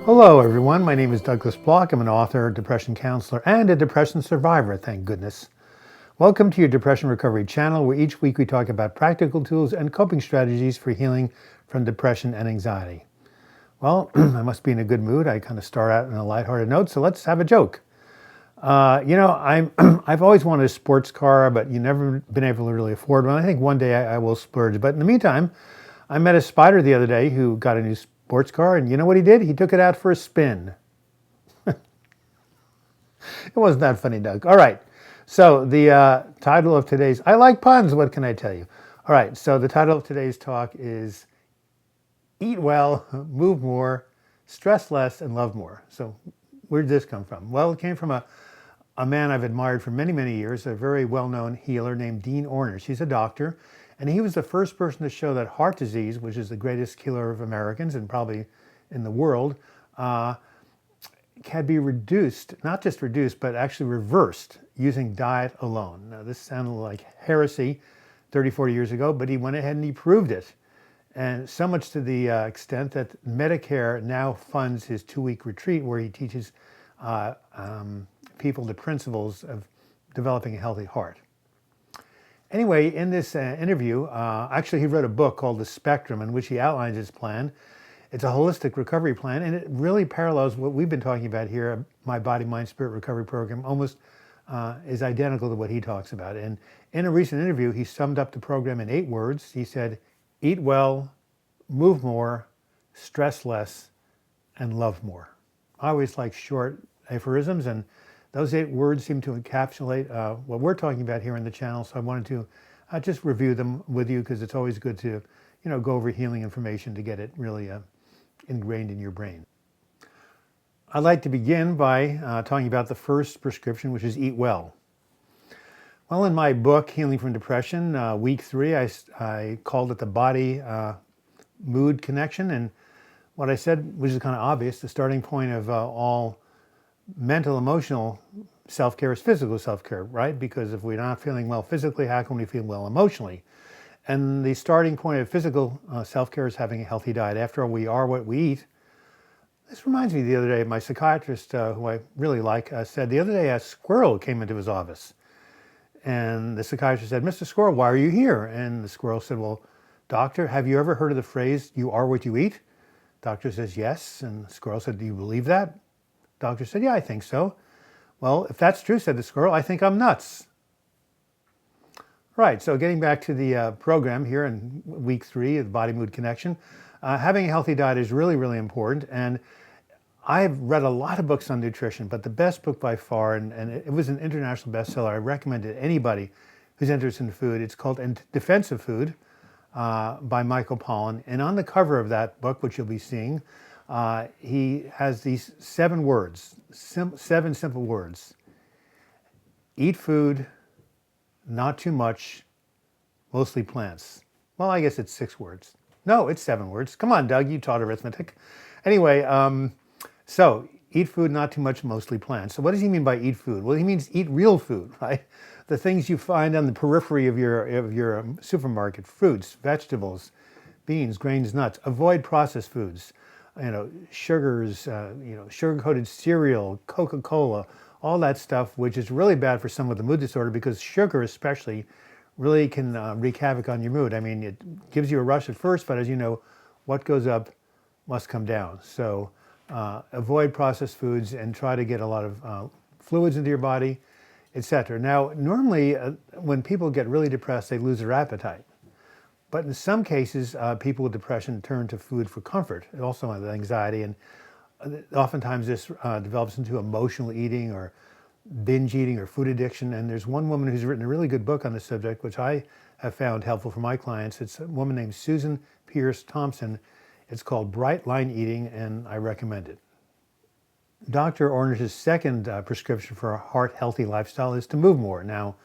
Hello everyone, my name is Douglas Bloch. I'm an author, depression counselor, and a depression survivor, thank goodness. Welcome to your Depression Recovery channel, where each week we talk about practical tools and coping strategies for healing from depression and anxiety. Well, I must be in a good mood. I kind of start out on a lighthearted note, so let's have a joke. I've always wanted a sports car, but you've never been able to really afford one. I think one day I will splurge. But in the meantime, I met a spider the other day who got a new sports car, and you know what he did? He took it out for a spin. It wasn't that funny, Doug. All right. So the title of today's, I like puns, what can I tell you? All right. So the title of today's talk is Eat Well, Move More, Stress Less, and Love More. So where did this come from? Well, it came from a man I've admired for many, many years, a very well-known healer named Dean Ornish. He's a doctor, and he was the first person to show that heart disease, which is the greatest killer of Americans and probably in the world, can be reduced, not just reduced, but actually reversed using diet alone. Now, this sounded like heresy 30, 40 years ago, but he went ahead and he proved it. And so much to the extent that Medicare now funds his 2-week retreat where he teaches people the principles of developing a healthy heart. Anyway, in this interview, actually he wrote a book called The Spectrum in which he outlines his plan. It's a holistic recovery plan, and it really parallels what we've been talking about here. My Body, Mind, Spirit Recovery Program almost is identical to what he talks about. And in a recent interview, he summed up the program in 8 words. He said, eat well, move more, stress less, and love more. I always like short aphorisms, and those 8 words seem to encapsulate what we're talking about here in the channel. So I wanted to just review them with you because it's always good to, go over healing information to get it really ingrained in your brain. I'd like to begin by talking about the first prescription, which is eat well. Well, in my book, Healing from Depression, week 3, I called it the body-mood connection. And what I said, which is kind of obvious, the starting point of all mental, emotional self-care is physical self-care, right? Because if we're not feeling well physically, how can we feel well emotionally? And the starting point of physical self-care is having a healthy diet. After all, we are what we eat. This reminds me the other day, my psychiatrist, who I really like, said the other day a squirrel came into his office. And the psychiatrist said, Mr. Squirrel, why are you here? And the squirrel said, well, doctor, have you ever heard of the phrase, you are what you eat? Doctor says, yes. And the squirrel said, do you believe that? Doctor said, yeah, I think so. Well, if that's true, said the squirrel, I think I'm nuts. Right, so getting back to the program here in week 3 of the body-mood connection, having a healthy diet is really, really important. And I've read a lot of books on nutrition, but the best book by far, and it was an international bestseller, I recommend it to anybody who's interested in food. It's called In Defense of Food by Michael Pollan. And on the cover of that book, which you'll be seeing, he has these 7 words, 7 simple words. Eat food, not too much, mostly plants. Well, I guess it's 6 words. No, it's 7 words. Come on, Doug, you taught arithmetic. Anyway, so eat food, not too much, mostly plants. So what does he mean by eat food? Well, he means eat real food, right? The things you find on the periphery of your supermarket, fruits, vegetables, beans, grains, nuts. Avoid processed foods. Sugars, sugar-coated cereal, Coca-Cola, all that stuff, which is really bad for someone with a mood disorder because sugar especially really can wreak havoc on your mood. I mean, it gives you a rush at first, but as you know, what goes up must come down. So avoid processed foods and try to get a lot of fluids into your body, etc. Now, normally when people get really depressed, they lose their appetite. But in some cases, people with depression turn to food for comfort, also with anxiety, and oftentimes this develops into emotional eating or binge eating or food addiction. And there's one woman who's written a really good book on this subject, which I have found helpful for my clients. It's a woman named Susan Pierce Thompson. It's called Bright Line Eating, and I recommend it. Dr. Ornish's second prescription for a heart-healthy lifestyle is to move more. Now,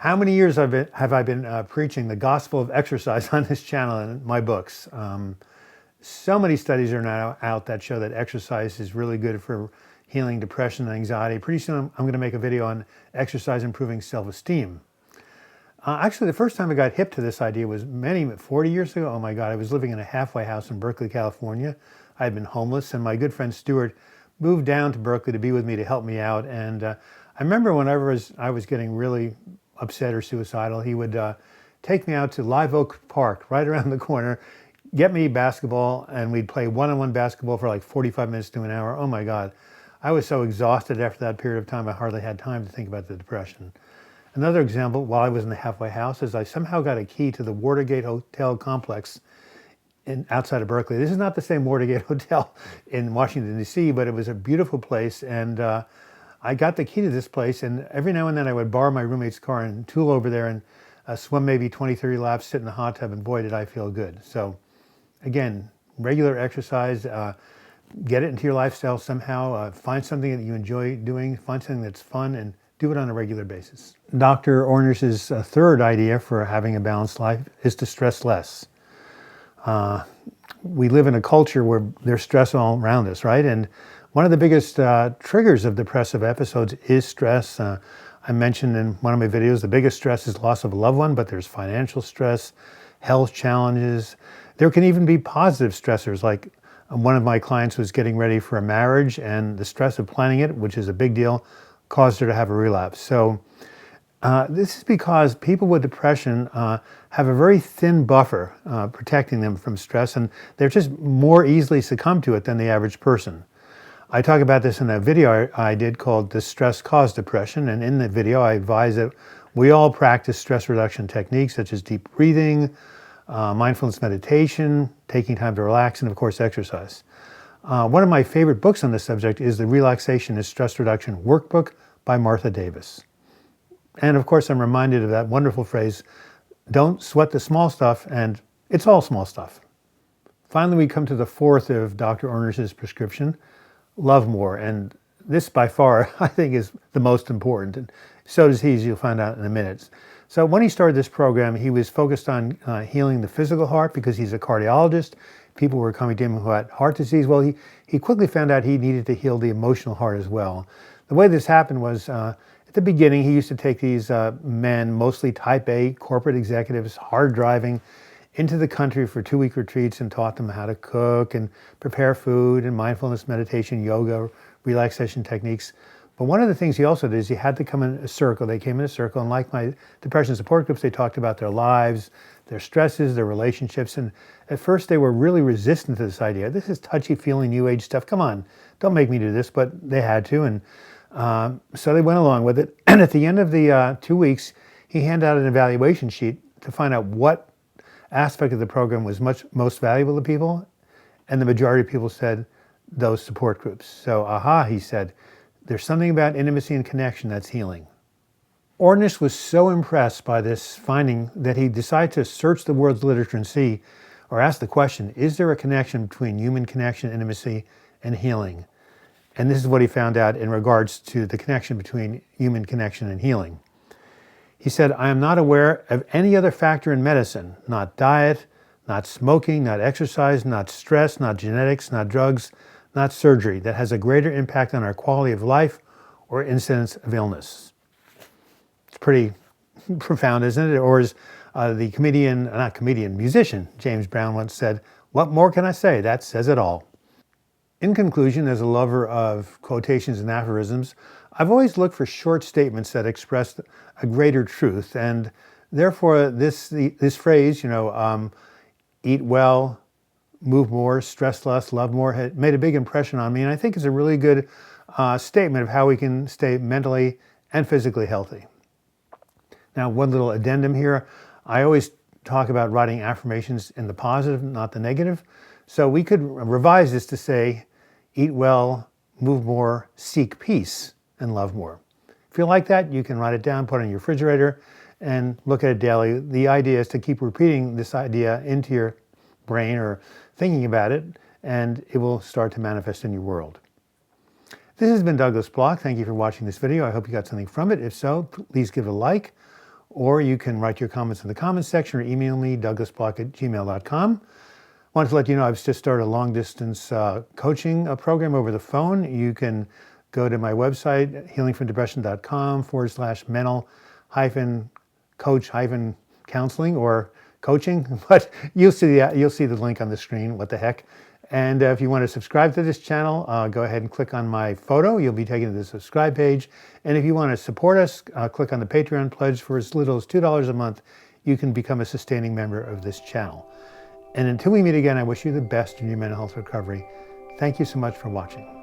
how many years have I been preaching the gospel of exercise on this channel and in my books? So many studies are now out that show that exercise is really good for healing depression and anxiety. Pretty soon I'm going to make a video on exercise improving self-esteem. Actually, the first time I got hip to this idea was 40 years ago. Oh my God, I was living in a halfway house in Berkeley, California. I had been homeless, and my good friend Stuart moved down to Berkeley to be with me to help me out. And I remember whenever I was getting really upset or suicidal, he would take me out to Live Oak Park, right around the corner, get me basketball, and we'd play one-on-one basketball for like 45 minutes to an hour. Oh my God. I was so exhausted after that period of time, I hardly had time to think about the depression. Another example, while I was in the halfway house, is I somehow got a key to the Watergate Hotel complex outside of Berkeley. This is not the same Watergate Hotel in Washington, D.C., but it was a beautiful place. And I got the key to this place, and every now and then I would borrow my roommate's car and tool over there and swim maybe 20, 30 laps, sit in the hot tub, and boy, did I feel good. So again, regular exercise, get it into your lifestyle somehow, find something that you enjoy doing, find something that's fun, and do it on a regular basis. Dr. Ornish's third idea for having a balanced life is to stress less. We live in a culture where there's stress all around us, right? And one of the biggest triggers of depressive episodes is stress. I mentioned in one of my videos, the biggest stress is loss of a loved one, but there's financial stress, health challenges. There can even be positive stressors, like one of my clients was getting ready for a marriage, and the stress of planning it, which is a big deal, caused her to have a relapse. So this is because people with depression have a very thin buffer protecting them from stress, and they're just more easily succumb to it than the average person. I talk about this in a video I did called "Does Stress Cause Depression?" And in the video I advise that we all practice stress reduction techniques such as deep breathing, mindfulness meditation, taking time to relax, and of course exercise. One of my favorite books on this subject is the Relaxation is Stress Reduction Workbook by Martha Davis. And of course I'm reminded of that wonderful phrase, don't sweat the small stuff, and it's all small stuff. Finally, we come to the fourth of Dr. Ornish's prescription, love more. And this by far, I think, is the most important. And so does he, as you'll find out in a minute. So when he started this program, he was focused on healing the physical heart because he's a cardiologist. People were coming to him who had heart disease. Well, he quickly found out he needed to heal the emotional heart as well. The way this happened was at the beginning, he used to take these men, mostly type A corporate executives, hard driving, into the country for 2-week retreats and taught them how to cook and prepare food and mindfulness meditation, yoga, relaxation techniques. But one of the things he also did is he had to come in a circle. They came in a circle, and like my depression support groups, they talked about their lives, their stresses, their relationships. And at first they were really resistant to this idea. This is touchy-feely New Age stuff. Come on, don't make me do this. But they had to, and so they went along with it. And at the end of the 2 weeks, he handed out an evaluation sheet to find out what aspect of the program was most valuable to people, and the majority of people said those support groups. So, he said, there's something about intimacy and connection that's healing. Ornish was so impressed by this finding that he decided to search the world's literature and see, or ask the question, is there a connection between human connection, intimacy, and healing? And this is what he found out in regards to the connection between human connection and healing. He said, I am not aware of any other factor in medicine, not diet, not smoking, not exercise, not stress, not genetics, not drugs, not surgery, that has a greater impact on our quality of life or incidence of illness. It's pretty profound, isn't it? Or as the musician James Brown once said, what more can I say? That says it all. In conclusion, as a lover of quotations and aphorisms, I've always looked for short statements that express a greater truth, and therefore this phrase, eat well, move more, stress less, love more, had made a big impression on me, and I think it's a really good statement of how we can stay mentally and physically healthy. Now, one little addendum here, I always talk about writing affirmations in the positive, not the negative, so we could revise this to say, eat well, move more, seek peace, and love more. If you like that, you can write it down, put it in your refrigerator, and look at it daily. The idea is to keep repeating this idea into your brain or thinking about it, and it will start to manifest in your world. This has been Douglas Bloch. Thank you for watching this video. I hope you got something from it. If so, please give it a like, or you can write your comments in the comments section or email me, douglasbloch@gmail.com. I wanted to let you know I've just started a long-distance coaching program over the phone. You can go to my website, healingfromdepression.com/mental-coach-counseling or coaching, but you'll see the link on the screen, what the heck. And if you want to subscribe to this channel, go ahead and click on my photo. You'll be taken to the subscribe page. And if you want to support us, click on the Patreon pledge. For as little as $2 a month, you can become a sustaining member of this channel. And until we meet again, I wish you the best in your mental health recovery. Thank you so much for watching.